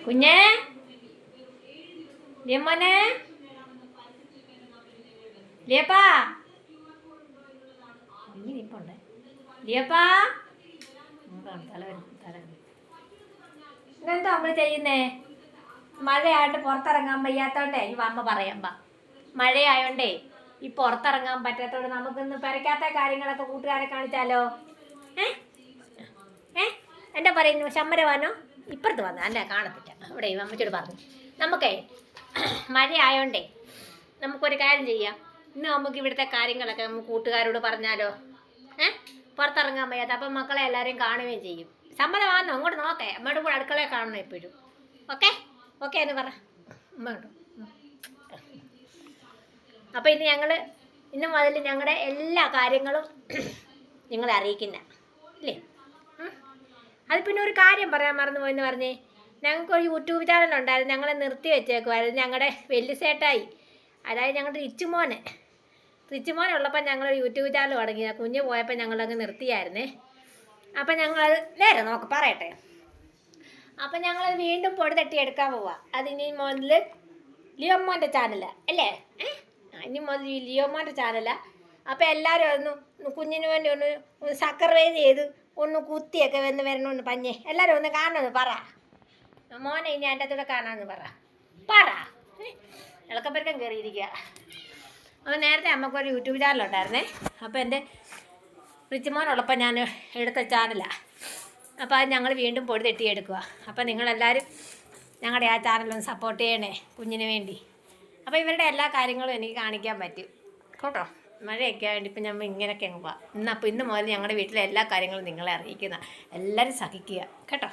കുഞ്ഞേ ലിയമോനെ ലിയപ്പാ ഇനിയിപ്പോണ്ടേ ലിയപ്പാ ഇതെന്താ നമ്മൾ ചെയ്യുന്നേ? മഴയായിട്ട് പുറത്തിറങ്ങാൻ വയ്യാത്തോണ്ടേ ഈ അമ്മ പറയാം മഴയായോണ്ടേ ഈ പുറത്തിറങ്ങാൻ പറ്റാത്തോണ്ട് നമുക്കിന്ന് പെരക്കാത്ത കാര്യങ്ങളൊക്കെ കൂട്ടുകാരെ കാണിച്ചാലോ? എന്താ പറയുന്നു? ശമ്മരവാനോ ഇപ്പുറത്ത് വന്നു അല്ല കാണത്തില്ല. അവിടെ അമ്മച്ചോട് പറഞ്ഞു നമുക്കേ മഴയായോണ്ടേ നമുക്കൊരു കാര്യം ചെയ്യാം. ഇന്ന് നമുക്ക് ഇവിടുത്തെ കാര്യങ്ങളൊക്കെ നമുക്ക് കൂട്ടുകാരോട് പറഞ്ഞാലോ? പുറത്തിറങ്ങാൻ വയ്യാത്ത അപ്പം മക്കളെ എല്ലാവരെയും കാണുകയും ചെയ്യും. സമ്മതമാണോ? അങ്ങോട്ട് നോക്കേ. അമ്മയുടെ കൂടെ അടുക്കളയെ കാണണം എപ്പോഴും. ഓക്കെ ഓക്കെ എന്ന് പറ. അമ്മ കേട്ടോ. അപ്പോൾ ഇന്ന് മുതൽ ഞങ്ങളുടെ എല്ലാ കാര്യങ്ങളും നിങ്ങളെ അറിയിക്കുന്ന അല്ലേ? അത് പിന്നെ ഒരു കാര്യം പറയാൻ മറന്നു പോയെന്ന് പറഞ്ഞേ. ഞങ്ങൾക്കൊരു യൂട്യൂബ് ചാനലുണ്ടായിരുന്നു. ഞങ്ങളെ നിർത്തി വെച്ചേക്കുമായിരുന്നു. ഞങ്ങളുടെ വെല്ലുസേട്ടായി, അതായത് ഞങ്ങളുടെ റിച്ചുമോനുള്ളപ്പോൾ ഞങ്ങളൊരു യൂട്യൂബ് ചാനൽ തുടങ്ങി. കുഞ്ഞ് പോയപ്പോൾ ഞങ്ങളങ്ങ് നിർത്തിയായിരുന്നേ. അപ്പം ഞങ്ങളത് നേരെ നോക്ക് പറയട്ടെ. അപ്പം ഞങ്ങളത് വീണ്ടും പൊടി തട്ടി എടുക്കാൻ പോവാം. അതിനി മുതൽ ലിയോമോൻ്റെ ചാനലാണ് അല്ലേ? ഇനി മുതൽ ലിയോമോൻ്റെ ചാനലാണ്. അപ്പോൾ എല്ലാവരും ഒന്ന് കുഞ്ഞിന് വേണ്ടി ഒന്ന് സബ്സ്ക്രൈബ് ചെയ്ത് ഒന്ന് കുത്തിയൊക്കെ വരണമെന്ന് പഞ്ഞേ എല്ലാവരും ഒന്ന് കാണണമെന്ന് പറ. മോനെ ഇനി എൻ്റെ അടുത്തൂടെ കാണാമെന്ന് പറ. ഇളക്കപ്പരക്കം കയറിയിരിക്കുക. അപ്പോൾ നേരത്തെ അമ്മക്കൊരു യൂട്യൂബ് ചാനലുണ്ടായിരുന്നേ. അപ്പോൾ എൻ്റെ റിച്ചുമോനുള്ളപ്പോൾ ഞാൻ എടുത്ത ചാനലാണ്. അപ്പോൾ അത് ഞങ്ങൾ വീണ്ടും പൊടി തെട്ടിയെടുക്കുക. അപ്പോൾ നിങ്ങളെല്ലാവരും ഞങ്ങളുടെ ആ ചാനലൊന്ന് സപ്പോർട്ട് ചെയ്യണേ കുഞ്ഞിന് വേണ്ടി. അപ്പോൾ ഇവരുടെ എല്ലാ കാര്യങ്ങളും എനിക്ക് കാണിക്കാൻ പറ്റും കേട്ടോ. മഴയൊക്കെ ആയതുകൊണ്ട് ഇപ്പം നമ്മൾ ഇങ്ങനെയൊക്കെ അങ്ങ് പോവാം. ഇന്ന് മുതൽ ഞങ്ങളുടെ വീട്ടിലെ എല്ലാ കാര്യങ്ങളും നിങ്ങളെ അറിയിക്കുന്ന എല്ലാവരും സഹിക്കുക കേട്ടോ.